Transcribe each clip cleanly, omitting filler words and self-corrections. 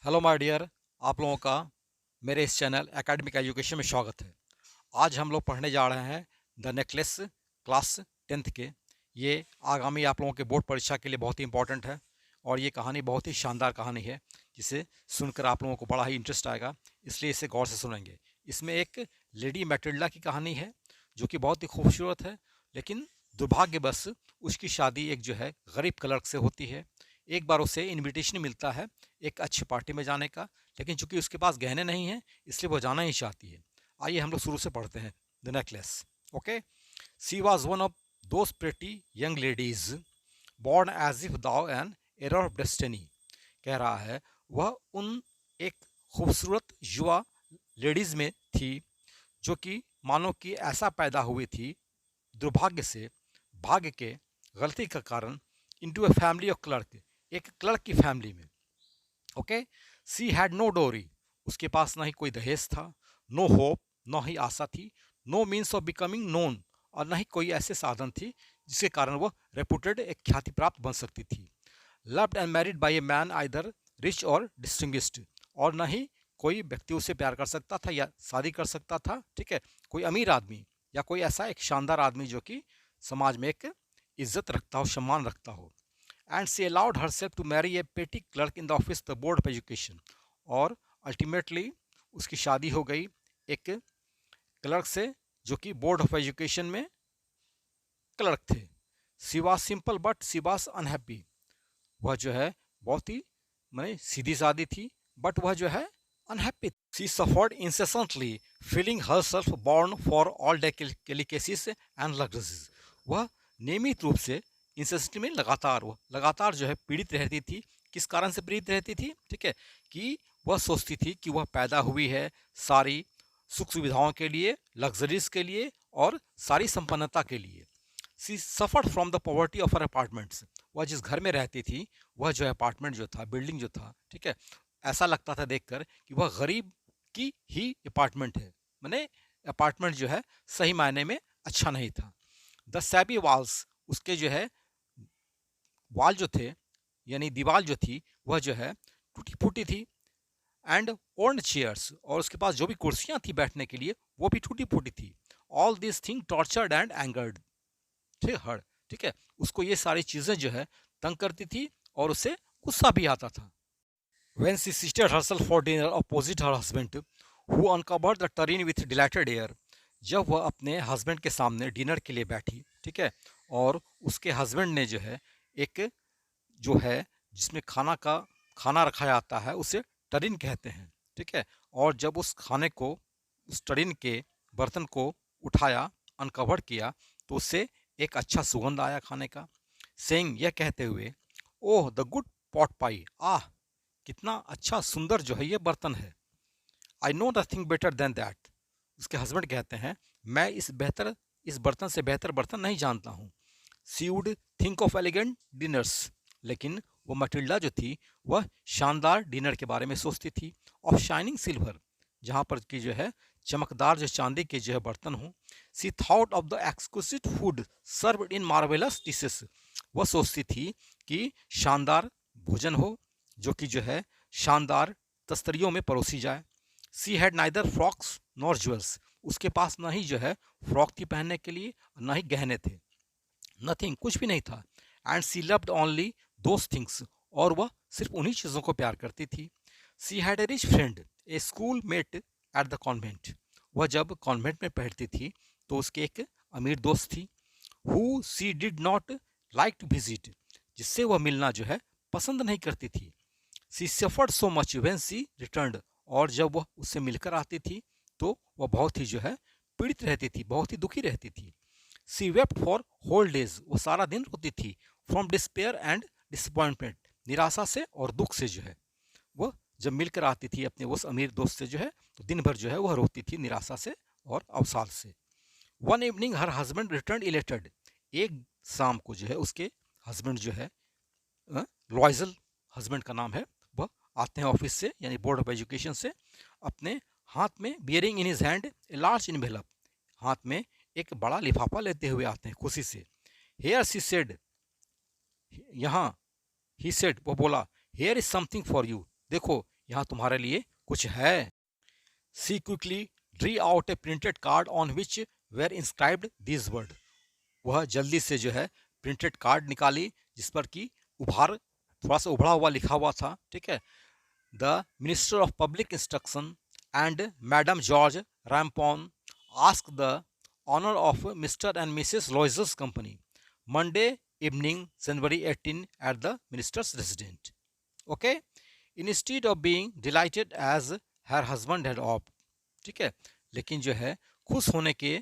Hello my dear. आप लोगों का मेरे इस चैनल एकेडमिक एजुकेशन में स्वागत है। आज हम लोग पढ़ने जा रहे हैं द नेकलेस क्लास 10th के। ये आगामी आप लोगों के बोर्ड परीक्षा के लिए बहुत ही इंपॉर्टेंट है और ये कहानी बहुत ही शानदार कहानी है जिसे सुनकर आप लोगों को बड़ा ही इंटरेस्ट आएगा, इसलिए इसे गौर से सुनेंगे। इसमें एक लेडी मैटिल्डा की कहानी है जो कि बहुत ही खूबसूरत है, लेकिन दुर्भाग्यवश उसकी शादी एक जो है गरीब क्लर्क से होती है। एक बार उसे इनविटेशन मिलता है एक अच्छी पार्टी में जाने का, लेकिन चूंकि उसके पास गहने नहीं हैं इसलिए वो जाना ही चाहती है। आइए हम लोग शुरू से पढ़ते हैं the necklace. Okay. She was one of those pretty young ladies born as if thou an error of destiny. कह रहा है वह उन एक खूबसूरत युवा लेडीज में थी जो कि मानो कि ऐसा पैदा हुई थी दुर्भाग्य से, भाग्य के गलती का कारण, into a family of clerk, एक क्लर्क की फैमिली में। ओके। सी हैड नो डोरी, उसके पास ना ही कोई दहेज था, नो होप, ना ही आशा थी, no means of becoming known, और ना ही कोई ऐसे साधन थी जिसके कारण वह रेपुटेड एक ख्याति प्राप्त बन सकती थी। Loved and married bye a man either rich और डिस्टिंग्विश्ड, और ना ही कोई व्यक्ति उसे प्यार कर सकता था या शादी कर सकता था, ठीक है, कोई अमीर आदमी या कोई ऐसा एक शानदार आदमी जो कि समाज में एक इज्जत रखता हो, सम्मान रखता हो। And she allowed herself to marry a petty clerk in the office the board of education, और अल्टीमेटली उसकी शादी हो गई एक क्लर्क से जो कि बोर्ड ऑफ एजुकेशन में क्लर्क थे। She was simple but she was unhappy, वह जो है बहुत ही माने सीधी सादी थी, बट वह जो है unhappy. She suffered incessantly feeling herself born for all delicacies and luxuries, वह नियमित रूप से इंसेसेंटली में लगातार जो है पीड़ित रहती थी। किस कारण से पीड़ित रहती थी? ठीक है, कि वह सोचती थी कि वह पैदा हुई है सारी सुख सुविधाओं के लिए, लग्जरीज के लिए और सारी संपन्नता के लिए। She suffered from the poverty of her apartments, वह जिस घर में रहती थी वह जो है अपार्टमेंट जो था, बिल्डिंग जो था, ठीक है, ऐसा लगता था देखकर कि वह गरीब की ही अपार्टमेंट है। मैंने अपार्टमेंट जो है सही मायने में अच्छा नहीं था। द सैबी वॉल्स, उसके जो है वाल जो थे यानी दीवार जो थी वह जो है टूटी फूटी थी। एंड ओल्ड चेयर्स, और उसके पास जो भी कुर्सियां थी बैठने के लिए वो भी टूटी फूटी थी। All this thing tortured and angered, ठीक है, उसको ये सारी चीजें जो है तंग करती थी और उसे गुस्सा भी आता था। When she seated herself for dinner opposite her husband, who uncovered the tureen with delighted air, जब वह अपने हस्बैंड के सामने डिनर के लिए बैठी, ठीक है, और उसके हस्बैंड ने जो है एक जो है जिसमें खाना रखा जाता है उसे टरीन कहते हैं, ठीक है, और जब उस खाने को, उस टरीन के बर्तन को उठाया, अनकवर किया, तो उससे एक अच्छा सुगंध आया खाने का। सेइंग, यह कहते हुए, ओह द गुड पॉट पाई, आह कितना अच्छा सुंदर जो है ये बर्तन है। I know nothing better than that, उसके हस्बैंड कहते हैं मैं इस बर्तन से बेहतर बर्तन नहीं जानता हूँ। She would think of elegant dinners, लेकिन वो मटिल्डा जो थी वह शानदार डिनर के बारे में सोचती थी। ऑफ शाइनिंग सिल्वर, जहाँ पर की जो है चमकदार जो चांदी के जो है बर्तन हो। She thought of the exclusive food served in marvellous dishes, वह सोचती थी कि शानदार भोजन हो जो कि जो है शानदार तस्तरियों में परोसी जाए। She had neither frocks nor jewels, उसके पास ना ही जो है फ्रॉक थी पहनने के लिए, ना ही गहने थे, नथिंग, कुछ भी नहीं था। And she loved only those things, और वह सिर्फ उन्हीं चीज़ों को प्यार करती थी। She had a rich friend a school mate at the convent, वह जब कॉन्वेंट में पढ़ती थी तो उसके एक अमीर दोस्त थी। Who she did not like to visit, जिससे वह मिलना जो है पसंद नहीं करती थी। She suffered so much when she returned, और जब वह उससे मिलकर आती थी तो वह बहुत ही जो है पीड़ित रहती थी, बहुत ही दुखी रहती थी। सी वेप्ट फॉर होल डेज, वो सारा दिन रोती थी। फ्रॉम डिस्पेयर एंड डिसअपॉइंटमेंट, निराशा से और दुख से जो है वह जब मिलकर आती थी अपने उस अमीर दोस्त से जो है तो दिन भर जो है वह रोती थी निराशा से और अवसाद से। One evening her husband return elated, एक शाम को जो है उसके हस्बैंड जो है, लॉयजल हस्बैंड का नाम है, वह आते हैं ऑफिस से यानी बोर्ड ऑफ एजुकेशन से, अपने हाथ में bearing in his hand a large envelope, हाथ में एक बड़ा लिफाफा लेते हुए आते हैं खुशी से। हेयर सी सेड, यहाँ ही सेड, वो बोला, here is something for you, देखो यहाँ तुम्हारे लिए कुछ है। She quickly drew out a printed card on which were inscribed this word. वह जल्दी से जो है प्रिंटेड कार्ड निकाली जिस पर कि थोड़ा सा उभड़ा हुआ लिखा हुआ था, ठीक है। The minister of public instruction and madame George Ramponneau ask the honour of mister and Mrs Loisel's company Monday evening January 18 at the minister's resident. Okay, instead of being delighted as her husband had hoped, ठीक है। लेकिन जो है खुश होने के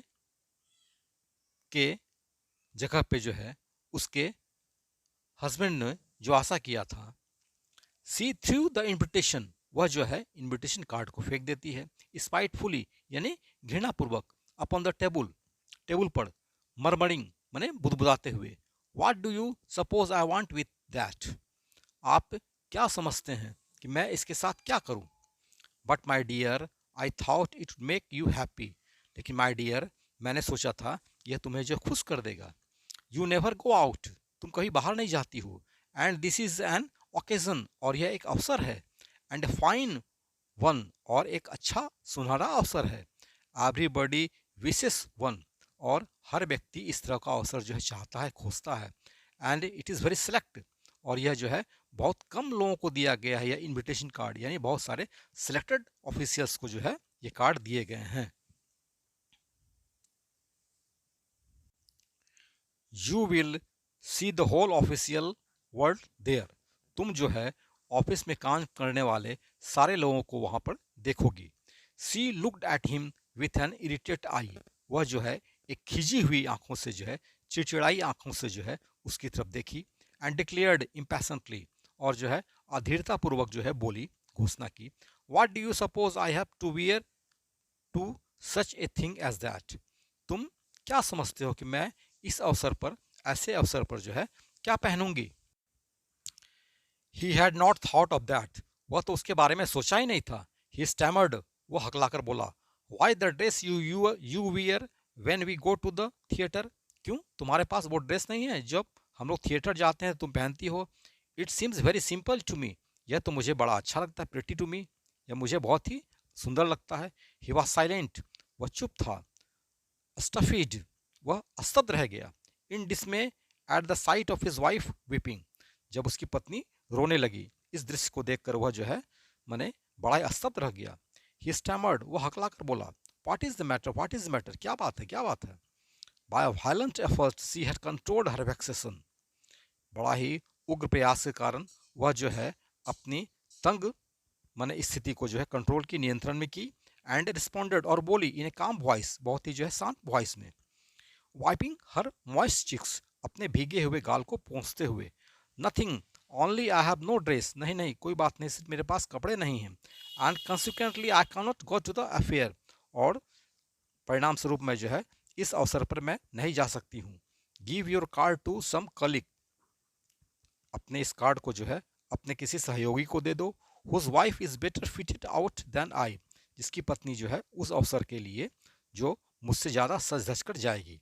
जगह पे जो है उसके हस्बैंड ने जो आशा किया था, सी थ्रू द इन्विटेशन, वह जो है इन्विटेशन कार्ड को फेंक देती है, स्पाइटफुली यानी घृणापूर्वक, अपॉन द टेबल पर, मरमरिंग माने बुदबुदाते हुए, what do you suppose I want with that, आप क्या समझते हैं कि मैं इसके साथ क्या करूं। But my dear I thought it would make you happy, लेकिन माई डियर मैंने सोचा था यह तुम्हें जो खुश कर देगा। यू नेवर गो आउट, तुम कहीं बाहर नहीं जाती हो, and this is an occasion, और यह एक अवसर है, एंड ए फाइन वन, और एक अच्छा सुनहरा अवसर है, एवरीबॉडी विशेस वन, और हर व्यक्ति इस तरह का अवसर जो है चाहता है, खोजता है, and it is very select, और यह जो है बहुत कम लोगों को दिया गया है, यह इनविटेशन कार्ड, यानी बहुत सारे सिलेक्टेड ऑफिशियल्स को जो है ये कार्ड दिए गए हैं। You will see the whole official world there, तुम जो है ऑफिस में काम करने वाले सारे लोगों को वहां पर देखोगी। She looked at him with an irritate eye, वह जो है एक खिजी हुई आंखों से जो है, चिड़चिड़ाई आंखों से जो है उसकी तरफ देखी, एंड डिक्लेयर्ड इम्पैशनली, और जो है अधीरता पूर्वक जो है बोली, घोषणा की, what do you suppose I have to wear to such a thing as that, तुम क्या समझते हो कि मैं इस अवसर पर, ऐसे अवसर पर जो है क्या पहनूंगी। He had not thought of that, वह तो उसके बारे में सोचा ही नहीं था। ही स्टैमर्ड, वो हकलाकर बोला, why the dress you wear when we go to the theatre, क्यों तुम्हारे पास वो ड्रेस नहीं है जब हम लोग थिएटर जाते हैं तुम पहनती हो। It seems very simple to me, यह तो मुझे बड़ा अच्छा लगता है, प्रिटी टू मी, यह मुझे बहुत ही सुंदर लगता है। ही वॉज साइलेंट, वह चुप था। स्टफिड, वह स्तब्ध रह गया। In dismay at the sight of his wife weeping, जब उसकी पत्नी रोने लगी, इस दृश्य को देखकर वह जो है माने बड़ा ही स्तब्ध रह गया। ही स्टैमर्ड, वह हकला कर बोला, what is the matter, what is the matter, क्या बात है, क्या बात है। By a violent effort she had controlled her vexation, बड़ा ही उग्र प्रयास के कारण वह जो है अपनी तंग माने स्थिति को जो है कंट्रोल की, नियंत्रण में की, एंड रिस्पॉन्डेड, और बोली इन ए काम वॉइस, बहुत ही जो है शांत वॉइस में, वाइपिंग हर मॉइस्ट चिक्स, अपने भीगे हुए गाल को पोंछते हुए, nothing only I have no dress, नहीं नहीं कोई बात नहीं, सिर्फ मेरे पास कपड़े नहीं हैं, and consequently I can not go to the affair, और परिणाम स्वरूप मैं जो है इस अवसर पर मैं नहीं जा सकती हूँ। Give your card to some colleague, अपने इस कार्ड को जो है अपने किसी सहयोगी को दे दो, whose wife is better fitted out than I, जिसकी पत्नी जो है उस अवसर के लिए जो मुझसे ज़्यादा सज धज कर जाएगी।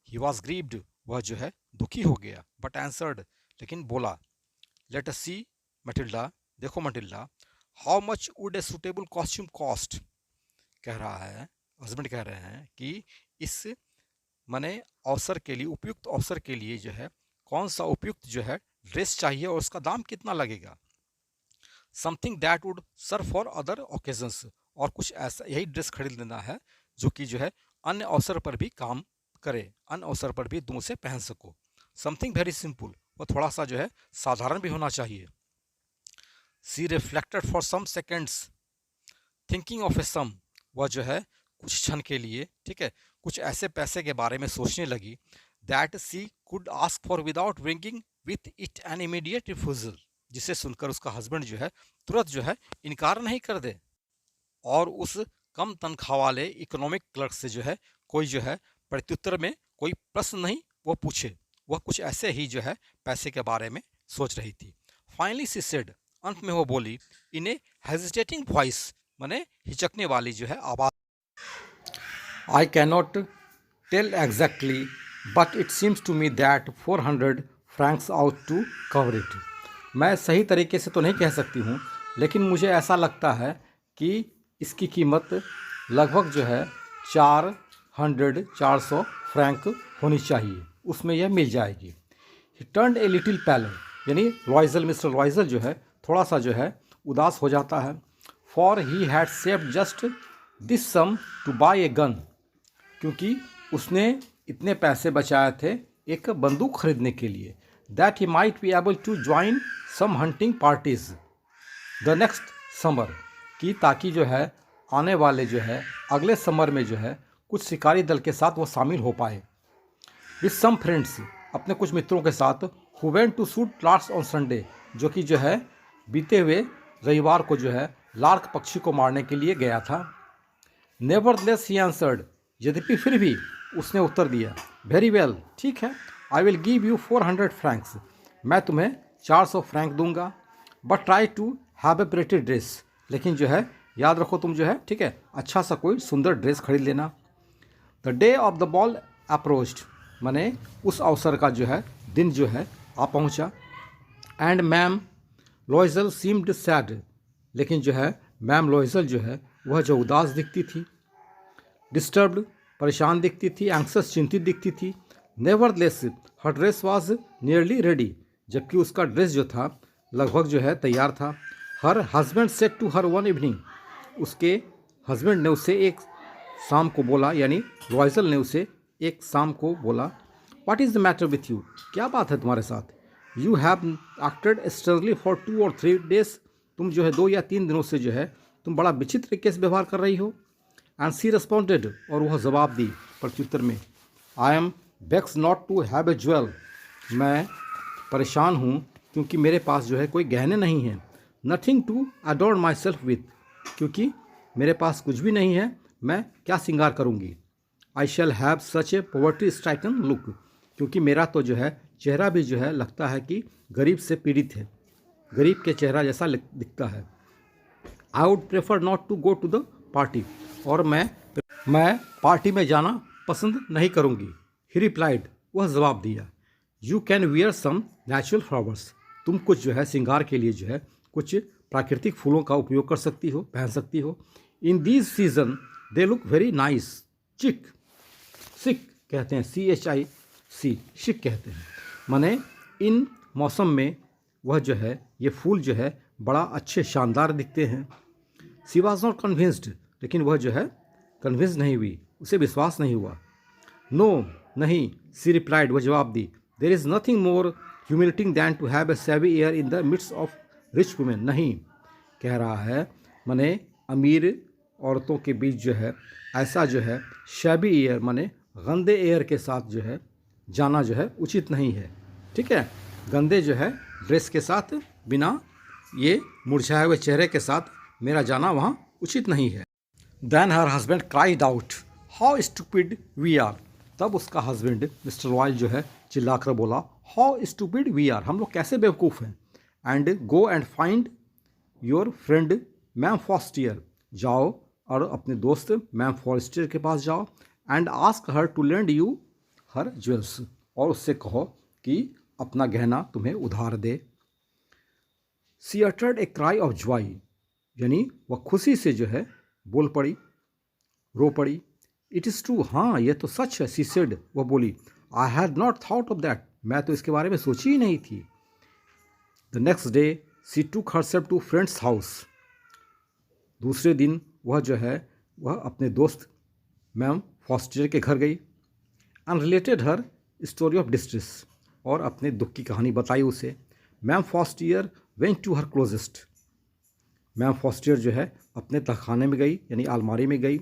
ही वॉज ग्रीव्ड, वह जो है दुखी हो गया, बट आंसर्ड, लेकिन बोला, लेट अस सी मटिल्डा, देखो Matilda, how much would a suitable costume cost, कह रहा है हस्बैंड, कह रहे हैं कि इस माने अवसर के लिए, उपयुक्त अवसर के लिए जो है कौन सा उपयुक्त जो है ड्रेस चाहिए और उसका दाम कितना लगेगा। Something that would serve for other occasions, और कुछ ऐसा यही ड्रेस खरीद लेना है जो कि जो है अन्य अवसर पर भी काम करे, अन्य अवसर पर भी तुम उसे पहन सको। समथिंग वेरी सिंपल, वो थोड़ा सा जो है साधारण भी होना चाहिए। She reflected for some seconds thinking of a sum, वह जो है कुछ क्षण के लिए, ठीक है, कुछ ऐसे पैसे के बारे में सोचने लगी, that she could ask for without bringing with it an immediate refusal, जिसे सुनकर उसका हस्बैंड जो है तुरंत जो है इनकार नहीं कर दे, और उस कम तनख्वाह वाले इकोनॉमिक क्लर्क से जो है कोई जो है प्रत्युत्तर में कोई प्रश्न नहीं वो पूछे, वह कुछ ऐसे ही जो है पैसे के बारे में सोच रही थी। फाइनली सी सेड, अंत में वो बोली, इन ए हेजिटेटिंग वॉइस, माने हिचकने वाली जो है आवाज, I can not tell exactly but it seems to me that 400 francs out to cover it, मैं सही तरीके से तो नहीं कह सकती हूँ, लेकिन मुझे ऐसा लगता है कि इसकी कीमत लगभग जो है 400 फ्रैंक होनी चाहिए, उसमें यह मिल जाएगी। ही टर्न्ड ए लिटिल पैल, यानी लॉइजल, मिस्टर लॉइजल जो है थोड़ा सा जो है उदास हो जाता है। For he had saved just this sum to buy a gun, क्योंकि उसने इतने पैसे बचाए थे एक बंदूक खरीदने के लिए। That he might be able to join some hunting parties the next summer, कि ताकि जो है आने वाले जो है अगले समर में जो है कुछ शिकारी दल के साथ वो शामिल हो पाए। विथ सम फ्रेंड्स, अपने कुछ मित्रों के साथ, who went to shoot larks on Sunday, जो कि जो है बीते हुए रविवार को जो है लार्क पक्षी को मारने के लिए गया था। नेवरदलेस ही आंसर्ड, यद्यपि फिर भी उसने उत्तर दिया, वेरी वेल, ठीक है, I will give you 400 francs, मैं तुम्हें 400 फ्रैंक दूंगा, but try to have a pretty dress, लेकिन जो है याद रखो तुम जो है, ठीक है, अच्छा सा कोई सुंदर ड्रेस खरीद लेना। The day of the ball approached, माने उस अवसर का जो है दिन जो है आ पहुंचा। एंड मैम लॉइजल सीम्ड सैड, लेकिन जो है मैम लॉइजल जो है वह जो उदास दिखती थी, डिस्टर्ब्ड, परेशान दिखती थी, एंक्सस, चिंतित दिखती थी। Nevertheless her dress was nearly ready, जबकि उसका ड्रेस जो था लगभग जो है तैयार था। Her husband said to her one evening, उसके हस्बैंड ने उसे एक शाम को बोला, यानी लॉइजल ने उसे एक शाम को बोला, what is the matter with you, क्या बात है तुम्हारे साथ। You have acted sternly for 2 or 3 days, तुम जो है 2 या 3 दिनों से जो है तुम बड़ा विचित्र तरीके से व्यवहार कर रही हो। एंड सी रिस्पॉन्डेड, और वह जवाब दी प्रत्युत्तर में, आई एम बेक्स not to have a jewel, मैं परेशान हूँ क्योंकि मेरे पास जो है कोई गहने नहीं हैं। Nothing to adorn myself with, क्योंकि मेरे पास कुछ भी नहीं है, मैं क्या श्रृंगार करूँगी। I shall have such a poverty stricken look, क्योंकि मेरा तो जो है चेहरा भी जो है लगता है कि गरीब से पीड़ित है, गरीब के चेहरा जैसा दिखता है। I would prefer not to go to the party, और मैं पार्टी में जाना पसंद नहीं करूँगी। ही रिप्लाइड, वह जवाब दिया, you can wear some natural flowers, तुम कुछ जो है श्रृंगार के लिए जो है कुछ प्राकृतिक फूलों का उपयोग कर सकती हो, पहन सकती हो। In these season they look very nice, चिक, सिक कहते हैं, CHIC, शिक कहते हैं, माने इन मौसम में वह जो है ये फूल जो है बड़ा अच्छे शानदार दिखते हैं। शी वॉज नॉट कन्विंस्ड, लेकिन वह जो है कन्विंस नहीं हुई, उसे विश्वास नहीं हुआ। नो, नहीं, सी रिप्लाइड, वह जवाब दी, there is nothing more humiliating than to have a shabby air in the midst of rich women, नहीं, कह रहा है माने अमीर औरतों के बीच जो है ऐसा जो है शैबी एयर माने गंदे एयर के साथ जो है जाना जो है उचित नहीं है, ठीक है, गंदे जो है ड्रेस के साथ, बिना ये मुरझाए हुए चेहरे के साथ मेरा जाना वहाँ उचित नहीं है। Then her husband cried out, how stupid we are, तब उसका हस्बैंड मिस्टर रॉयल जो है चिल्लाकर बोला, हाउ स्टूपिड वी आर, हम लोग कैसे बेवकूफ़ हैं। And go and find your friend ma'am Forestier, जाओ और अपने दोस्त मैम फॉस्टियर के पास जाओ। And ask her to lend you her jewels, और उससे कहो कि अपना गहना तुम्हें उधार दे। She uttered a cry of joy, यानी वह खुशी से जो है बोल पड़ी, रो पड़ी। इट इज़ ट्रू, हाँ यह तो सच है। सी सेड, वह बोली, I had not thought of that, मैं तो इसके बारे में सोची ही नहीं थी। द नेक्स्ट डे सी टूक हरसेल्फ टू फ्रेंड्स हाउस, दूसरे दिन वह जो है वह अपने दोस्त मैम फॉस्टियर के घर गई। And related her story of distress, और अपने दुख की कहानी बताई उसे। Ma'am Forestier went to her closets, ma'am Forestier जो है अपने तहखाने में गई, यानी अलमारी में गई।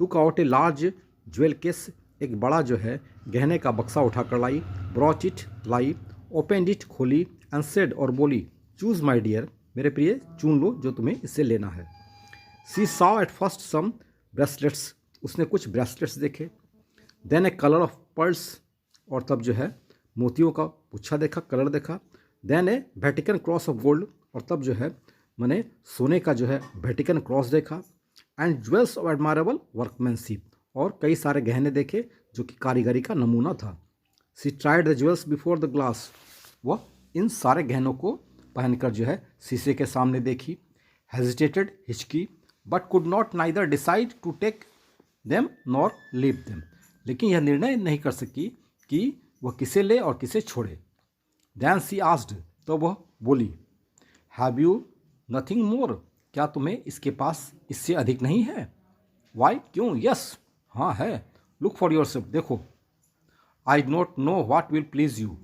Took out a large jewel case, एक बड़ा जो है गहने का बक्सा उठा कर लाई। ब्रॉट इट, लाई। ओपन इट, खोली। एंड सेड, और बोली, चूज़ माई डियर, मेरे प्रिय चुन लो जो तुम्हें इससे लेना है। She saw at first some bracelets, उसने कुछ ब्रेसलेट्स देखे। Then a collar of pearls, और तब जो है मोतियों का गुच्छा देखा, कलर देखा। Then a Vatican cross of gold, और तब जो है मैंने सोने का जो है वेटिकन क्रॉस देखा। And jewels of admirable workmanship, और कई सारे गहने देखे जो कि कारीगरी का नमूना था। She tried the jewels before the glass, वह इन सारे गहनों को पहनकर जो है शीशे के सामने देखी। hesitated, हिचकी, but could not neither decide to take them nor leave them. लेकिन यह निर्णय नहीं कर सकी कि वह किसे ले और किसे छोड़े. Then she asked, तो वह बोली, Have you nothing more? क्या तुम्हें इसके पास इससे अधिक नहीं है? Why? क्यों? Yes. हाँ है. Look for yourself. देखो. I do not know what will please you.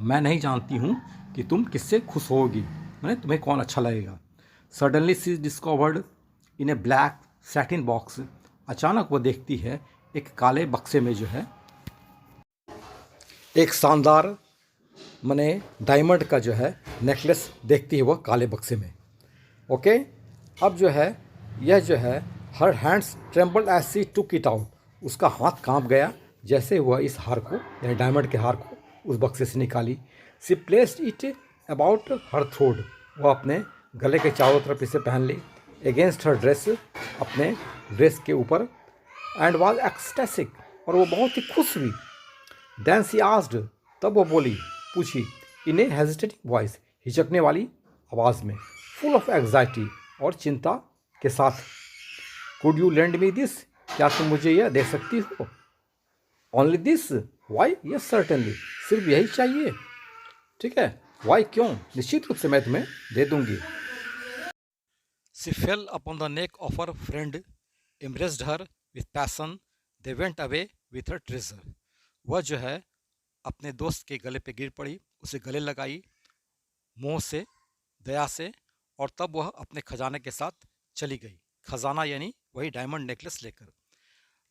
मैं नहीं जानती हूँ कि तुम किससे खुश होगी, मैंने तुम्हें कौन अच्छा लगेगा. Suddenly she discovered in a black satin box. अचानक वो देखती है एक काले बक्से में जो है एक शानदार मैंने डायमंड का जो है नेकलेस देखती है वह काले बक्से में. ओके. अब जो है यह जो है her hands tremble as she took it out. उसका हाथ कांप गया जैसे वह इस हार को यानी डायमंड के हार को उस बक्से से निकाली. She placed it about her throat. वह अपने गले के चारों तरफ इसे पहन ली. Against her dress. अपने ड्रेस के ऊपर. And was ecstatic. और वो बहुत ही खुश हुई. Then she asked. तब वो बोली, पूछी, इन ए हेजिटेटिंग वॉइस. हिचकने वाली आवाज़ में. Full of anxiety. और चिंता के साथ. Could you lend me this. क्या तुम मुझे यह दे सकती हो? Only this. Why? Yes certainly. सिर्फ यही चाहिए. ठीक है. वाई? क्यों? निश्चित रूप से मैं तुम्हें दे दूंगी. She fell upon the neck of her friend, embraced her with passion. They went away with her treasure. वह जो है अपने दोस्त के गले पे गिर पड़ी, उसे गले लगाई मोह से, दया से, और तब वह अपने खजाने के साथ चली गई. खजाना यानी वही डायमंड नेकलेस लेकर.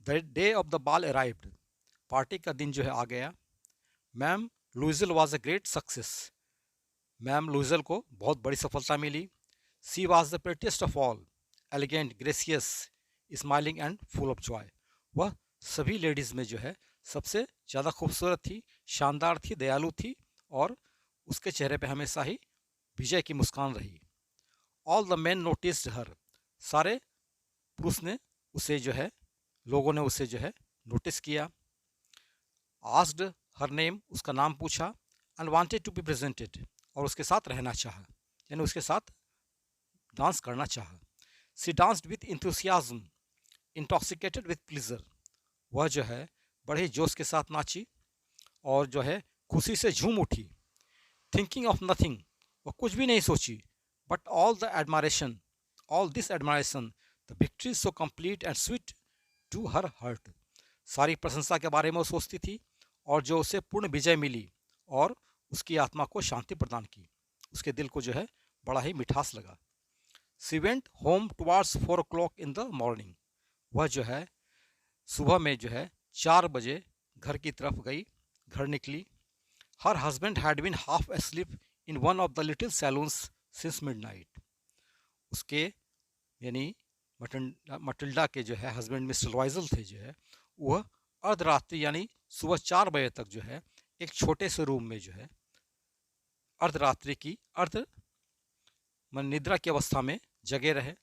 The day of the ball arrived. Party का दिन जो है आ गया. Ma'am Loisel was a great success. Ma'am Loisel को बहुत बड़ी सफलता मिली. She was the prettiest of all, elegant, gracious, smiling and full of joy. वह सभी लेडीज़ में जो है सबसे ज़्यादा खूबसूरत थी, शानदार थी, दयालु थी, और उसके चेहरे पे हमेशा ही विजय की मुस्कान रही. ऑल द मैन नोटिस्ड हर. सारे पुरुष ने उसे जो है, लोगों ने उसे जो है नोटिस किया. Asked her name. उसका नाम पूछा. And wanted to be presented. और उसके साथ रहना चाहा, यानी उसके साथ डांस करना चाहा. She danced with enthusiasm, intoxicated with pleasure. वह जो है बड़े जोश के साथ नाची और जो है खुशी से झूम उठी. Thinking of nothing. वह कुछ भी नहीं सोची. But all the admiration, all this admiration, the victory so complete and sweet to her heart. सारी प्रशंसा के बारे में वो सोचती थी, और जो उसे पूर्ण विजय मिली और उसकी आत्मा को शांति प्रदान की, उसके दिल को जो है बड़ा ही मिठास लगा. She went home towards 4 o'clock in the morning. वह जो है सुबह में जो है 4 बजे घर की तरफ गई, घर निकली. Her husband had been half asleep in one of the little salons since midnight. उसके यानी मटिल्डा के जो है हस्बैंड मिस्टर लॉयजल थे जो है, वह अर्धरात्रि यानी सुबह 4 बजे तक जो है एक छोटे से रूम में जो है अर्धरात्रि की निद्रा की अवस्था में जगे रहे.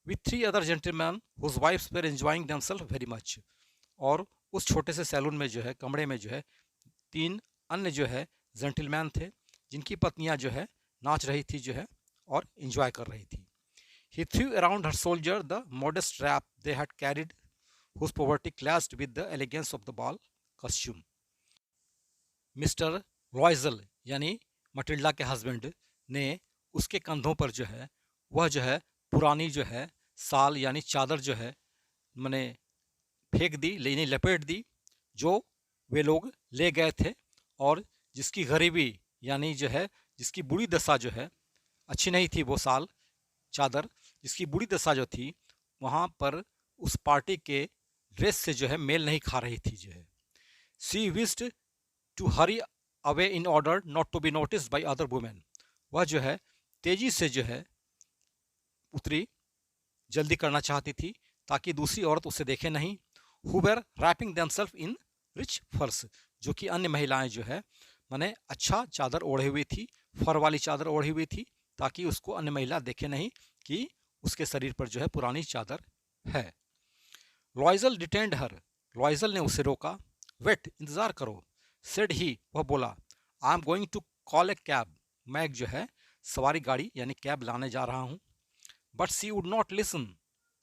With 3 other gentlemen whose wives were enjoying themselves very much. और उस छोटे से सैलून में जो है, कमरे में जो है 3 अन्य जो है जेंटलमैन थे, जिनकी पत्नियां जो है नाच रही थी जो है और एंजॉय कर रही थी. He threw around her soldier the modest wrap they had carried, whose poverty clashed with the elegance of the ball costume. Mister लॉयजल यानी मटिल्डा के हस्बैंड ने उसके कंधों पर जो है वह जो है पुरानी जो है साल यानी चादर जो है मैंने फेंक दी, यानी लपेट दी, जो वे लोग ले गए थे, और जिसकी गरीबी यानी जो है जिसकी बुरी दशा जो है, अच्छी नहीं थी वो साल चादर, जिसकी बुरी दशा जो थी वहाँ पर उस पार्टी के ड्रेस से जो है मेल नहीं खा रही थी जो है. She wished to hurry away in order not to be noticed by other women. वह जो है तेजी से जो है उतरी, जल्दी करना चाहती थी ताकि दूसरी औरत उसे देखे नहीं. Who were wrapping themselves in rich furs. जो कि अन्य महिलाएं जो है माने अच्छा चादर ओढ़े हुई थी, फर वाली चादर ओढ़ी हुई थी, ताकि उसको अन्य महिला देखे नहीं कि उसके शरीर पर जो है पुरानी चादर है. लॉयजल डिटेंड हर. लॉयजल ने उसे रोका. वेट, इंतजार करो. सेड ही, वह बोला. I am going to call a cab. मैं एक जो है सवारी गाड़ी यानी कैब लाने जा रहा हूँ। But she would not listen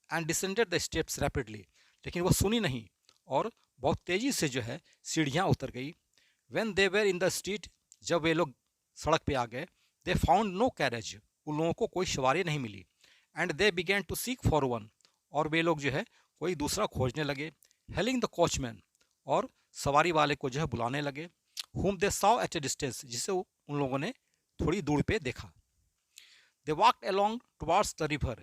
and descended the steps rapidly, लेकिन वह सुनी नहीं और बहुत तेज़ी से जो है सीढ़ियाँ उतर गई। When they were in the street, जब वे लोग सड़क पे आ गए, दे फाउंड नो कैरेज, उन लोगों को कोई सवारी नहीं मिली। And they began to seek for one, और वे लोग जो है कोई दूसरा खोजने लगे। हेलिंग द कोचमैन, और सवारी वाले को जो है बुलाने लगे। whom they saw at a distance, जिसे उन लोगों ने थोड़ी दूर पे देखा। they walked along towards the river,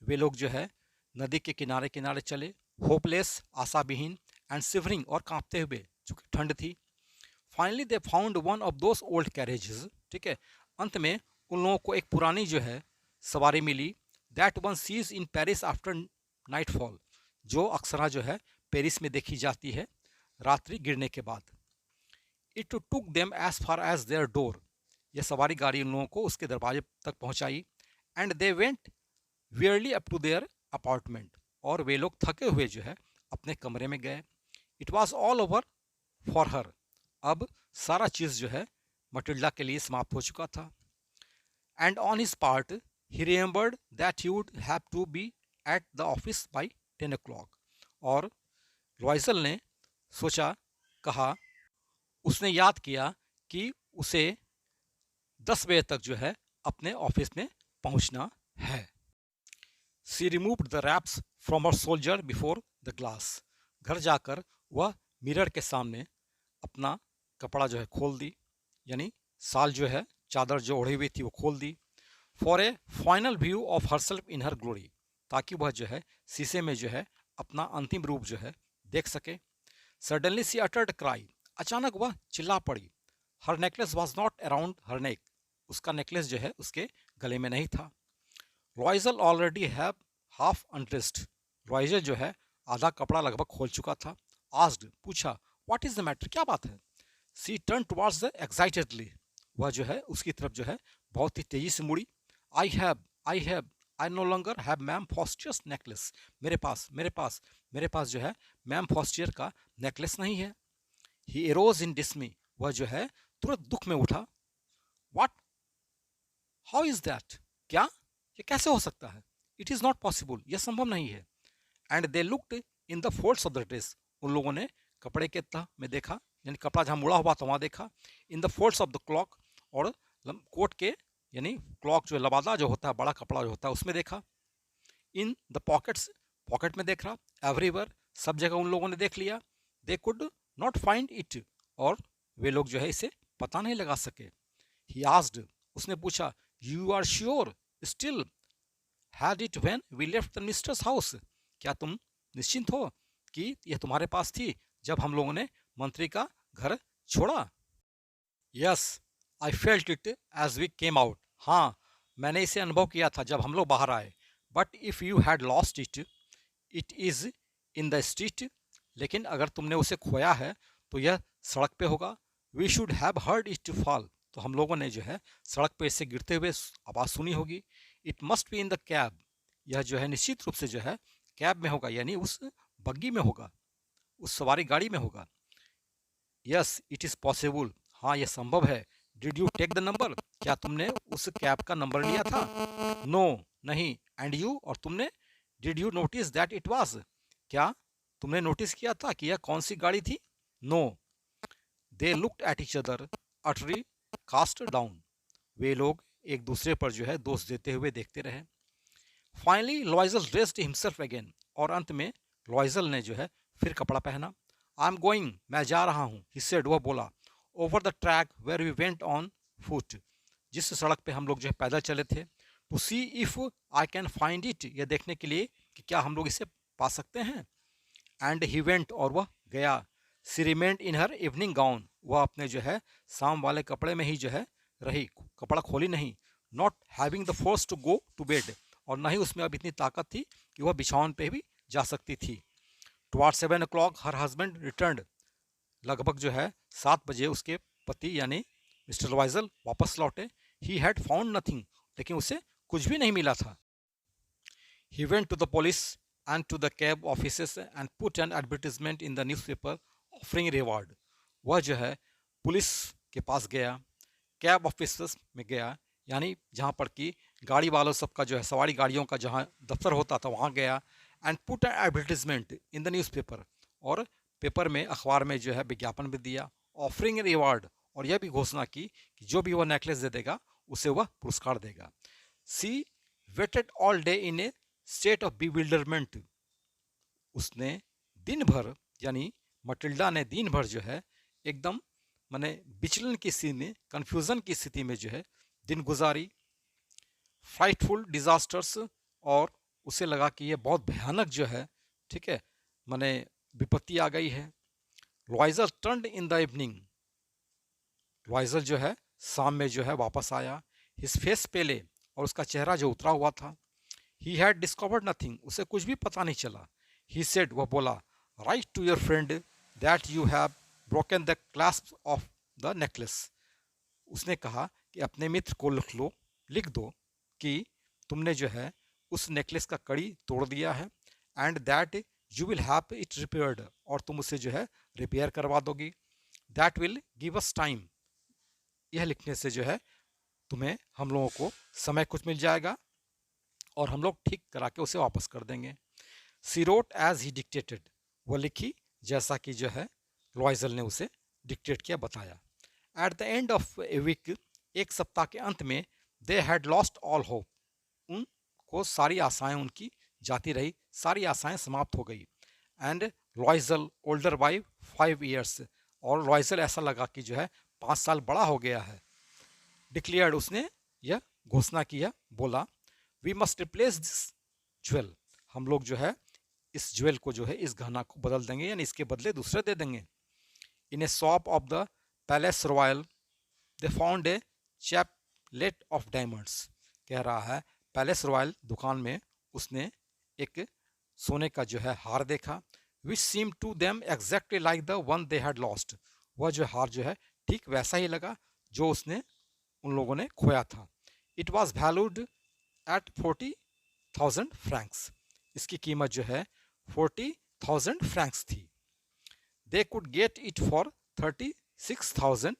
वे लोग जो है नदी के किनारे किनारे चले। होपलेस, आशाविहीन, एंड शिवरिंग, और कांपते हुए, चूंकि ठंड थी। Finally they found one of those old carriages, ठीक है, अंत में उन लोगों को एक पुरानी जो है सवारी मिली। That one sees in Paris after nightfall, जो अक्सर जो है पेरिस में देखी जाती है रात्रि गिरने के बाद। It took them as far as their door, यह सवारी गाड़ी उन लोगों को उसके दरवाजे तक पहुंचाई। And they went wearily up to their apartment, और वे लोग थके हुए जो है अपने कमरे में गए। It was all over for her, अब सारा चीज़ जो है मटिल्डा के लिए समाप्त हो चुका था। And on his part he remembered that he would have to be at the office by 10 o'clock, और लॉयजल ने सोचा, कहा, उसने याद किया कि उसे 10 बजे तक जो है अपने ऑफिस में पहुंचना है। She removed the wraps from her shoulder before the glass, घर जाकर वह मिरर के सामने अपना कपड़ा जो है खोल दी, यानी साल जो है चादर जो ओढ़ी हुई थी वो खोल दी। For a final view of herself in her glory, ताकि वह जो है शीशे में जो है अपना अंतिम रूप जो है देख सके। सडनली सी अटर्ड क्राई, अचानक वह चिल्ला पड़ी। हर नेकलेस वॉज नॉट अराउंड हर नेक, उसका नेकलेस जो है उसके गले में नहीं था। लॉयजल ऑलरेडी हैव हाफ अनड्रेस्ड, लॉयजल जो है आधा कपड़ा लगभग खोल चुका था। आस्क्ड, पूछा, व्हाट इज द मैटर, क्या बात है। सी टर्न टुवर्ड्स द एक्साइटेडली, वह जो है उसकी तरफ जो है बहुत ही तेजी से मुड़ी। I have I no longer have ma'am Forestier's necklace, मेरे पास जो है मैम फॉस्टियर का नेकलेस नहीं है। ही एरोज इन डिस्मी, वह जो है तुरंत दुख में उठा। व्हाट, हाउ इज दैट, क्या, ये कैसे हो सकता है। इट इज नॉट पॉसिबल, यह संभव नहीं है। And they looked in the folds of the dress, उन लोगों ने कपड़े के तह में देखा, यानी कपड़ा जहाँ मुड़ा हुआ था वहाँ देखा। In the folds of the clock, और कोट के यानी क्लॉक जो लबादा जो होता है, बड़ा कपड़ा जो होता है, उसमें देखा। इन द पॉकेट्स, पॉकेट में देख रहा। एवरीवेयर, सब जगह उन लोगों ने देख लिया। They could not find it, और वे लोग जो है इसे पता नहीं लगा सके। ही आस्क्ड, उसने पूछा, you are sure still had it when we left the mister's house, क्या तुम निश्चिंत हो कि यह तुम्हारे पास थी जब हम लोगों ने मंत्री का घर छोड़ा। Yes, I felt it as we came out, हाँ, मैंने इसे अनुभव किया था जब हम लोग बाहर आए। But if you had lost it, it is in the street, लेकिन अगर तुमने उसे खोया है तो यह सड़क पे होगा। We should have heard it fall, तो हम लोगों ने जो है सड़क पे इसे गिरते हुए आवाज़ सुनी होगी। It must be in the cab, यह जो है निश्चित रूप से जो है कैब में होगा, यानी उस बग्गी में होगा, उस सवारी गाड़ी में होगा। यस इट इज़ पॉसिबल, हाँ यह संभव है। Did you take the number, क्या तुमने उस कैब का नंबर लिया था। नो, नहीं। एंड यू, और तुमने। Did you notice that it was, क्या तुमने नोटिस किया था कि यह कौन सी गाड़ी थी। No. They looked at each other utterly cast down, वे लोग एक दूसरे पर जो है दोष देते हुए देखते रहे। फाइनली लॉयजल ड्रेस्ड हिमसेल्फ अगेन, और अंत में लॉयजल ने जो है फिर कपड़ा पहना। आई एम गोइंग, मैं जा रहा हूँ, ही सेड, वह बोला। Over the track where we went on foot, जिस सड़क पे हम लोग जो है पैदल चले थे। To see if I can find it, यह देखने के लिए कि क्या हम लोग इसे पा सकते हैं। एंड ही वेंट, और वह गया। She remained in her evening gown, वह अपने जो है शाम वाले कपड़े में ही जो है रही, कपड़ा खोली नहीं। Not having the force to go to bed, और ना ही उसमें अब इतनी ताकत थी कि वह बिछावन पे भी जा सकती थी। Toward 7 o'clock her husband returned, लगभग जो है 7 बजे उसके पति यानी मिस्टर लॉयजल वापस लौटे। ही हैड फाउंड नथिंग, लेकिन उसे कुछ भी नहीं मिला था। He went to the police and to the cab offices and put an advertisement in the newspaper offering reward, वह जो है पुलिस के पास गया, कैब ऑफिसर्स में गया, यानी जहाँ पर कि गाड़ी वालों सबका जो है सवारी गाड़ियों का जहाँ दफ्तर होता था वहाँ गया। And put an advertisement in the newspaper, और पेपर में अखबार में जो है विज्ञापन भी दिया। ऑफरिंग रिवार्ड, और यह भी घोषणा की कि जो भी वह नेकलेस दे देगा उसे वह पुरस्कार देगा। She waited all day in a state of bewilderment, उसने दिन भर, यानी मटिल्डा ने दिन भर जो है एकदम माने विचलन की स्थिति में, कंफ्यूजन की स्थिति में जो है दिन गुजारी। फ्राइटफुल डिजास्टर्स, और उसे लगा कि ये बहुत भयानक जो है, ठीक है, माने विपत्ति आ गई है। लॉइजर टर्न्ड इन द इवनिंग, लॉइजर जो है शाम में जो है वापस आया। हिज फेस पेले, और उसका चेहरा जो उतरा हुआ था। ही हैड डिस्कवर्ड नथिंग, उसे कुछ भी पता नहीं चला। ही सेड, वह बोला, write to your friend that you have broken the clasp of the necklace, उसने कहा कि अपने मित्र को लिख दो कि तुमने जो है उस नेकलेस का कड़ी तोड़ दिया है। And that you will have it repaired, और तुम उसे जो है रिपेयर करवा दोगी। That will give us time, यह लिखने से जो है तुम्हें, हम लोगों को समय कुछ मिल जाएगा और हम लोग ठीक करा के उसे वापस कर देंगे। सी रोट एज ही डिक्टेटेड, वह लिखी जैसा कि जो है लॉइजल ने उसे डिक्टेट किया, बताया। At the end of a week, एक सप्ताह के अंत में, they had lost all hope, उनको सारी आशाएं उनकी जाती रही, सारी आशाएं समाप्त हो गई। एंड लॉइजल ओल्डर बाई 5 ईयर्स, और लॉइजल ऐसा लगा कि जो है 5 साल बड़ा हो गया है। डिक्लेयर्ड, उसने यह घोषणा किया, बोला, we must replace this jewel, हम लोग जो है इस ज्वेल को जो है, इस गहना को बदल देंगे, यानी इसके बदले दूसरे दे देंगे। In a shop of the Palace Royal they found a chaplet of diamonds, कह रहा है पैलेस रॉयल दुकान में उसने एक सोने का जो है हार देखा। Which seem to them exactly like the one they had lost, वह जो हार जो है ठीक वैसा ही लगा जो उसने, उन लोगों ने खोया था। It was valued at 40,000 Franks, इसकी कीमत जो है 40,000 फ्रैंक्स थी। They could get it for 36,000,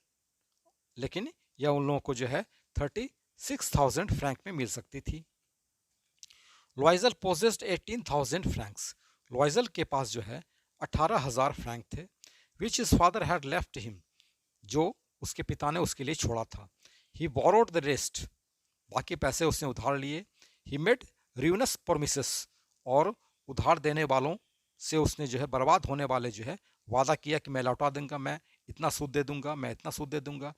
लेकिन यह उन लोगों को जो है 36,000 फ्रैंक में मिल सकती थी। लॉइजल पोजेस्ड 18,000 फ्रैंक्स, लॉइजल के पास जो है 18,000 फ्रैंक थे। Which is father had left him, जो उसके पिता ने उसके लिए छोड़ा था। ही बोरोड द रेस्ट, बाकी पैसे उसने उधार लिए। ही मेड रिवनस प्रोमिसेस, और उधार देने वालों से उसने जो है बर्बाद होने वाले जो है वादा किया कि मैं लौटा दूंगा, मैं इतना सूद दे दूंगा, मैं इतना सूद दे दूंगा।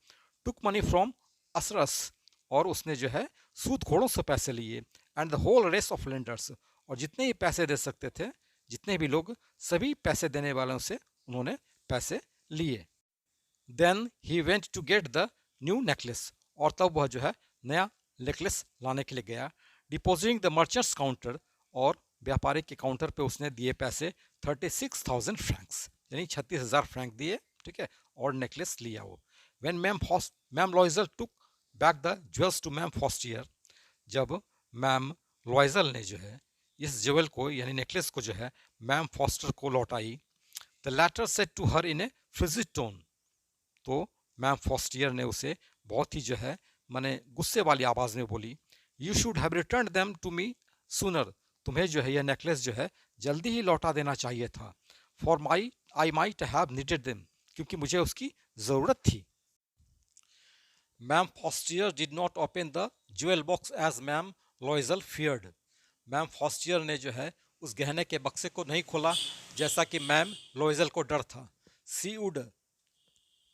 टुक मनी फ्रॉम असरस, और उसने जो है सूदखोरों से पैसे लिए। And the whole rest of lenders, और जितने ही पैसे दे सकते थे, जितने भी लोग, सभी पैसे देने वालों से उन्होंने पैसे लिए। Then he went to get the new necklace, और तब वह जो है नया नेकलेस लाने के लिए गया। डिपोजिटिंग द मर्चेंट्स काउंटर, और व्यापारी के काउंटर पे उसने दिए पैसे 36,000 फ्रैंक्स, यानी 36,000 फ्रैंक दिए, ठीक है, और नेकलेस लिया वो। When ma'am Loisel took back the jewels to ma'am Forestier, जब मैम लॉइजल ने जो है इस ज्वेल को, यानी नेकलेस को जो है मैम फॉस्टर को लौटाई। The latter said to her in a frigid tone, तो मैम फॉस्टियर ने उसे बहुत ही जो है माने गुस्से वाली आवाज़ में बोली, you should have return them to me sooner, तुम्हें जो है यह नेकलेस जो है जल्दी ही लौटा देना चाहिए था। For my I might have needed them, क्योंकि मुझे उसकी ज़रूरत थी। Ma'am Forestier did not open the jewel box as ma'am Loisel feared, ma'am Forestier ने जो है उस गहने के बक्से को नहीं खोला जैसा कि मैम लॉइजल को डर था। सी वुड,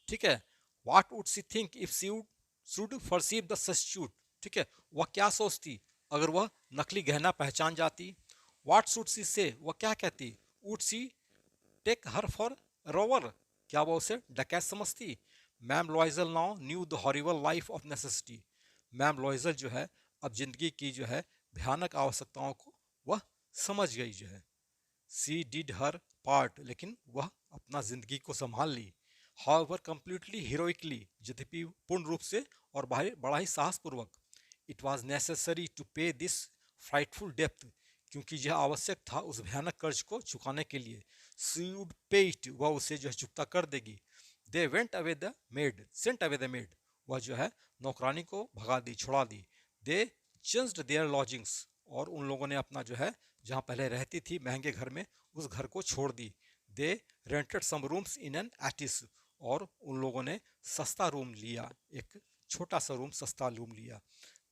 ठीक है, what would she think if she should perceive the substitute, ठीक है, वह क्या सोचती अगर वह नकली गहना पहचान जाती। वाट शुड सी से, वह क्या कहती। Would she take her for रोवर, क्या वह उसे डकैत समझती। Ma'am Loisel now knew the horrible life of necessity, ma'am Loisel जो है अब जिंदगी की जो है भयानक आवश्यकताओं को वह समझ गई जो है। सी डिड हर पार्ट, लेकिन वह अपना जिंदगी को संभाल ली। हाउएवर कंप्लीटली हीरोइकली, यद्यपि पूर्ण रूप से और बड़ा ही साहसपूर्वक। इट वॉज नेसेसरी टू पे दिस फ्राइटफुल डेप्थ, क्योंकि यह आवश्यक था उस भयानक कर्ज को चुकाने के लिए। सी वुड पे इट, वह उसे जो है चुकता कर देगी। They went away the maid, sent away the maid, वह जो है नौकरानी को भगा दी, छुड़ा दी। दे चेंज्ड देयर लॉजिंग्स, और उन लोगों ने अपना जो है जहाँ पहले रहती थी महंगे घर में, उस घर को छोड़ दी। They rented some rooms in an attic, और उन लोगों ने सस्ता रूम लिया, एक छोटा सा रूम, सस्ता रूम लिया।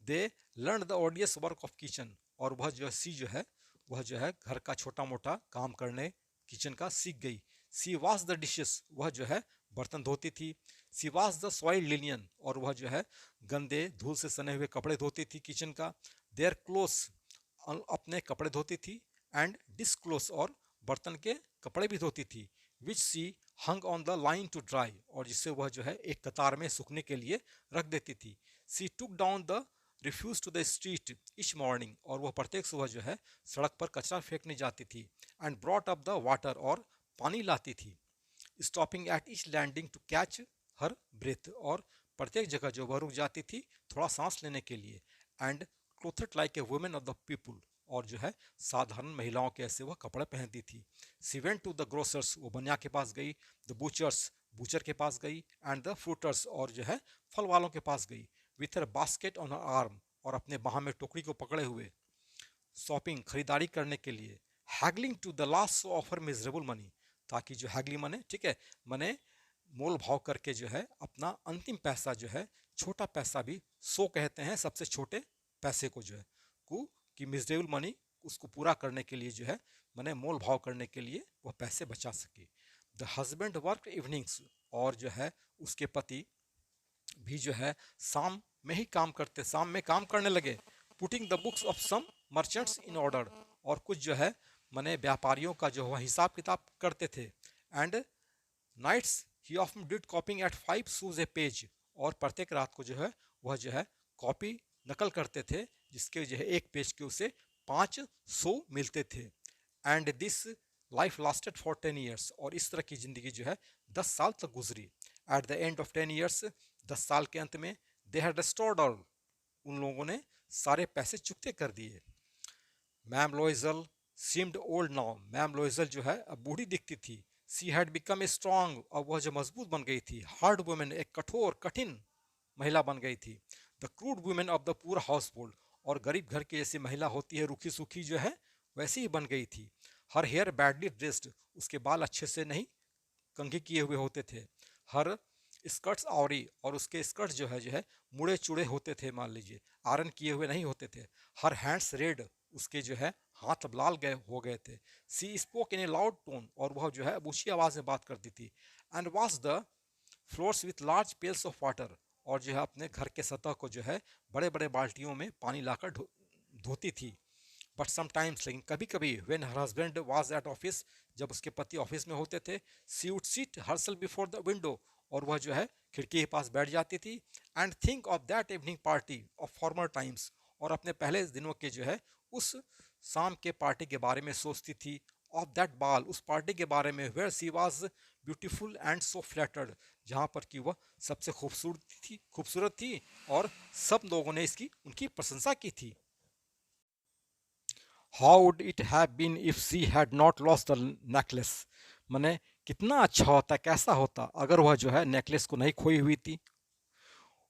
They learn the ऑडियस work of kitchen, और वह जो सी जो है वह जो है घर का छोटा मोटा काम करने किचन का सीख गई। सी वॉश द डिशेस, वह जो है बर्तन धोती थी। सी वॉश द सॉइल्ड लिनियन, और वह जो है गंदे धूल से सने हुए कपड़े धोती थी किचन का। देयर क्लोथ्स, अपने कपड़े धोती थी। एंड डिस्क्लोथ, और बर्तन के कपड़े भी धोती थी। Which she hung on the line to dry, और जिससे वह जो है एक कतार में सूखने के लिए रख देती थी। She took down the refuse to the street each morning, और वह प्रत्येक सुबह जो है सड़क पर कचरा फेंकने जाती थी। And brought up the water, और पानी लाती थी। Stopping at each landing to catch her breath, और प्रत्येक जगह जो वह रुक जाती थी थोड़ा सांस लेने के लिए। And clothed like a women of the people, और जो है साधारण महिलाओं के ऐसे वह कपड़े पहनती थी। She went to the grocers, वो बनिया के पास गई। द बूचर्स, बूचर के पास गई। एंड द फ्रूटर्स, और जो है फल वालों के पास गई। With her basket on her arm, और अपने बाह में टोकरी को पकड़े हुए। शॉपिंग, खरीदारी करने के लिए। Haggling to the last of her miserable money, ताकि जो हैगलिंग मने, ठीक है, मने मोल भाव करके जो है अपना अंतिम पैसा जो है, छोटा पैसा भी सो कहते हैं सबसे छोटे पैसे को जो है, कि मिजरेबल मनी, उसको पूरा करने के लिए जो है मने मोल भाव करने के लिए वह पैसे बचा सके। द हस्बैंड वर्क इवनिंग्स, और जो है उसके पति भी जो है शाम में ही काम करते, शाम में काम करने लगे। Putting the books of some merchants in order, और कुछ जो है मने व्यापारियों का जो वह हिसाब किताब करते थे। And nights he often did copying at 5 sous a page, और प्रत्येक रात को जो है वह जो है कॉपी नकल करते थे, जिसके जो है एक पेज के उसे 500 मिलते थे। And this life lasted for 10 years, और इस तरह की ज़िंदगी जो है 10 साल तक गुजरी। Eight the end of 10 years, 10 साल के अंत में, दे हैड रिस्टोर्ड ऑल, उन लोगों ने सारे पैसे चुकते कर दिए। Ma'am Loisel seemed old now, ma'am Loisel जो है अब बूढ़ी दिखती थी। She had become a strong, अब वह जो मजबूत बन गई थी। हार्ड वुमेन, एक कठोर कठिन महिला बन गई थी। The crude women of the पूर हाउस होल्ड, और गरीब घर की जैसी महिला होती है, रूखी सूखी जो है वैसी ही बन गई थी। हर हेयर बैडली ड्रेस्ड, उसके बाल अच्छे से नहीं कंघी किए हुए होते थे। हर स्कर्ट्स आवरी, और उसके स्कर्ट जो है मुड़े चुड़े होते थे, मान लीजिए आयरन किए हुए नहीं होते थे। हर हैंड्स रेड, उसके जो है हाथ लाल गए हो गए थे। She spoke in a loud tone, और वह जो है ऊंची आवाज में बात करती थी। And wash the floors with large pails of water, और जो है अपने घर के सतह को जो है बड़े बड़े बाल्टियों में पानी लाकर धोती थी। बट समटाइम्स, लेकिन कभी कभी, when her husband was at office, जब उसके पति ऑफिस में होते थे, she would sit herself before the window, और वह जो है खिड़की के पास बैठ जाती थी। And think of that evening party of former times, और अपने पहले दिनों के जो है उस शाम के पार्टी के बारे में सोचती थी। ऑफ दैट बाल, उस पार्टी के बारे में, where she was beautiful and so flattered, जहाँ पर कि वह सबसे खूबसूरत थी और सब लोगों ने इसकी उनकी प्रशंसा की थी। How would it have been if she had not lost the necklace, मने कितना अच्छा होता, कैसा होता अगर वह जो है नेकलेस को नहीं खोई हुई थी।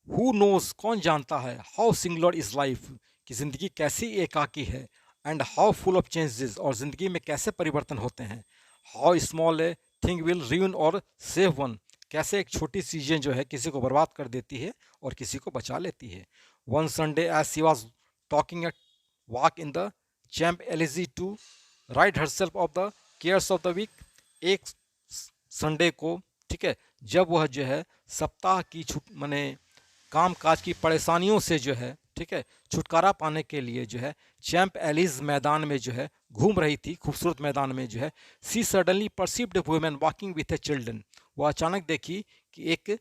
हु नोज, कौन जानता है। हाउ सिंगुलर इज लाइफ, कि जिंदगी कैसी एकाकी है। And how full of changes, और जिंदगी में कैसे परिवर्तन होते हैं। How small a thing will ruin और सेव वन, कैसे एक छोटी चीज़ें जो है किसी को बर्बाद कर देती है और किसी को बचा लेती है। One Sunday as she was talking at walk in the Champs Elysees to rid herself of the cares of the week, एक संडे को, ठीक है, जब वह जो है सप्ताह की छुट मने काम काज की परेशानियों से जो है, ठीक है, छुटकारा पाने के लिए जो है चैम्प एलिज मैदान में जो है घूम रही थी, खूबसूरत मैदान में जो है। She suddenly perceived women walking with a children, वह अचानक देखी कि एक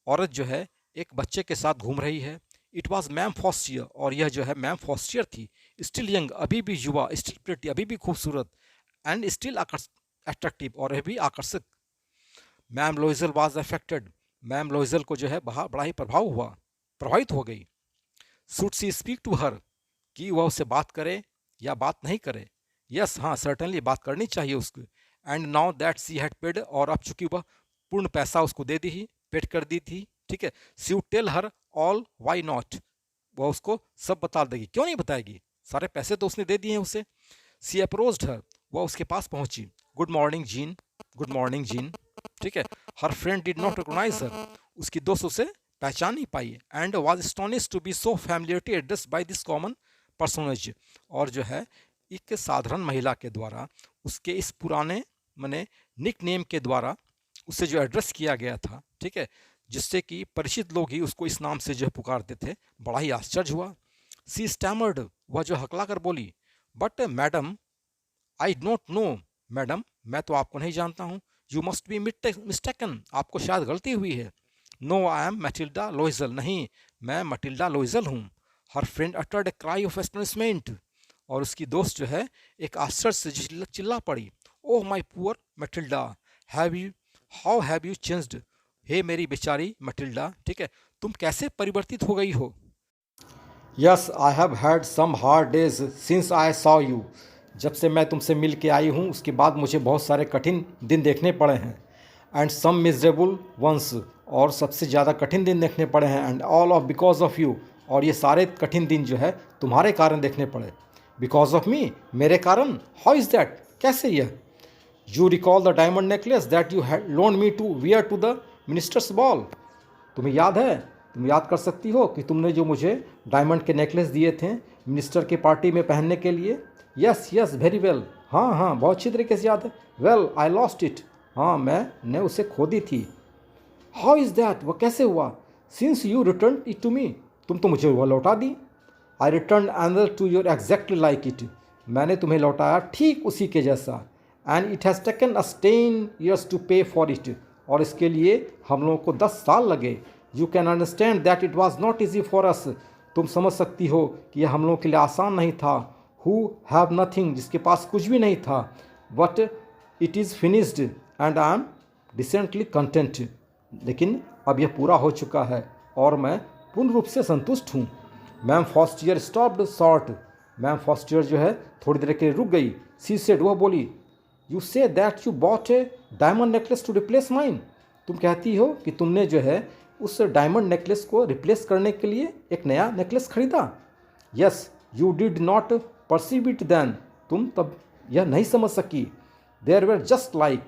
औरत जो है एक बच्चे के साथ घूम रही है। इट वॉज मैम फॉस्टियर, और यह जो है मैम फॉस्टियर थी। स्टिल यंग, अभी भी युवा, स्टिल प्रिटी, अभी भी खूबसूरत, एंड स्टिल अट्रैक्टिव, और अभी आकर्षक। Ma'am Loisel was affected, ma'am Loisel को जो है बड़ा ही प्रभावित हो गई। Should she speak to her, कि वह उससे बात करे या बात नहीं करे। यस, हाँ, सर्टनली बात करनी चाहिए उसको। And now that she had paid, और अब चूंकि वह पूर्ण पैसा उसको दे दी ही, पेड कर दी थी, ठीक है, she would tell her all, why not, वह उसको सब बता देगी, क्यों नहीं बताएगी, सारे पैसे तो उसने दे दिए हैं उसे। सी अप्रोच्ड हर, वह उसके पास पहुंची, good morning Jeanne, good morning Jeanne, ठीक है। Her friend did not recognize her, उसकी दोस्त उसे पहचान नहीं पाई, and was astonished to be so familiarly address by this common personage, और जो है एक साधारण महिला के द्वारा उसके इस पुराने माने निक नेम के द्वारा उसे जो एड्रेस किया गया था, ठीक है, जिससे कि परिचित लोग ही उसको इस नाम से जो है पुकारते थे, बड़ा ही आश्चर्य हुआ। सी स्टैमर्ड, वह जो हकला कर बोली, but madam I don't know, madam मैं तो आपको नहीं जानता हूँ, यू मस्ट बी मिस्टेकन, आपको शायद गलती हुई है। नो आई एम मैटिल्डा लोइजल, नहीं मैं मटिल्डा लोइजल हूँ। हर friend uttered a cry of astonishment, और उसकी दोस्त जो है एक आश्चर्य से चिल्ला पड़ी, oh my poor Matilda, have you how have you changed, हे मेरी बेचारी मटिल्डा, ठीक है, तुम कैसे परिवर्तित हो गई हो। Yes I have had some hard days since I saw you, जब से मैं तुमसे मिल के आई हूँ उसके बाद मुझे बहुत सारे कठिन दिन देखने पड़े हैं, एंड सम मिजरेबल वंस, और सबसे ज़्यादा कठिन दिन देखने पड़े हैं, and all of because of you, और ये सारे कठिन दिन जो है तुम्हारे कारण देखने पड़े। बिकॉज ऑफ मी, मेरे कारण, हाउ इज़ दैट, कैसे यह। You recall the diamond necklace that you had loan me to wear to the minister's ball, तुम्हें याद है, तुम याद कर सकती हो कि तुमने जो मुझे डायमंड के नेकलेस दिए थे मिनिस्टर की पार्टी में पहनने के लिए। यस यस वेरी वेल, हाँ हाँ बहुत अच्छी तरीके से याद है। वेल आई लॉस्ट इट, हाँ मैंने उसे खो दी थी। हाउ इज़ दैट, वह कैसे हुआ। Since you return it to me, तुम तो मुझे वह लौटा दी। I return another to your exactly like it, मैंने तुम्हें लौटाया ठीक उसी के जैसा। And it has taken us 10 years to pay for it, और इसके लिए हम लोगों को 10 साल लगे। You can understand that it was not easy for us, तुम समझ सकती हो कि यह हम लोगों के लिए आसान नहीं था। हु हैव नथिंग, जिसके पास कुछ भी नहीं था। But it is finished and I am decently content, लेकिन अब यह पूरा हो चुका है और मैं पूर्ण रूप से संतुष्ट हूँ। Ma'am फॉस्टियर stopped short, ma'am Forestier जो है थोड़ी देर के लिए रुक गई। सी सेड, वह बोली, you say that you bought a diamond necklace to replace mine, तुम कहती हो कि तुमने जो है उस डायमंड नेकलेस को रिप्लेस करने के लिए एक नया नेकलेस खरीदा। Yes you did not perceive it then, तुम तब यह नहीं समझ सकी। देर वेर जस्ट लाइक,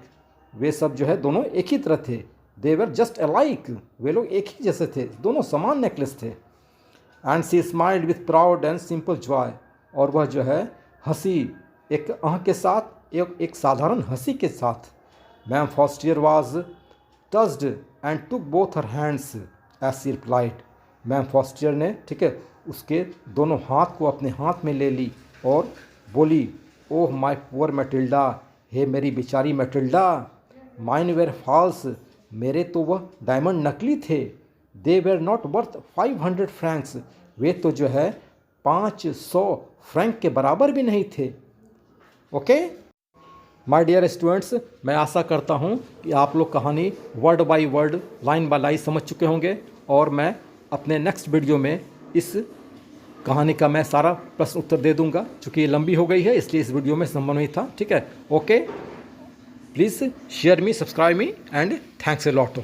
वे सब जो है दोनों एक ही तरह थे। दे वेर जस्ट अलाइक, वे लोग एक ही जैसे थे, दोनों समान नेकलेस थे। And she smiled with proud and simple joy, और वह जो है हंसी एक के साथ, एक साधारण हंसी के साथ। Ma'am Forestier was touched and took both her hands as she replied, ma'am Forestier ने, ठीक है, उसके दोनों हाथ को अपने हाथ में ले ली और बोली, ओह माय पुअर मैटिल्डा, हे मेरी बेचारी मैटिल्डा, माइन वेर फॉल्स, मेरे तो वह डायमंड नकली थे। They were not worth 500 francs, वे तो जो है 500 फ्रैंक के बराबर भी नहीं थे। ओके माय डियर स्टूडेंट्स, मैं आशा करता हूँ कि आप लोग कहानी word by word, line by line समझ चुके होंगे, और मैं अपने नेक्स्ट वीडियो में इस कहानी का मैं सारा प्रश्न उत्तर दे दूंगा। चूँकि ये लंबी हो गई है इसलिए इस वीडियो में संभव नहीं था, ठीक है। Okay please share me, subscribe me, and thanks a lot.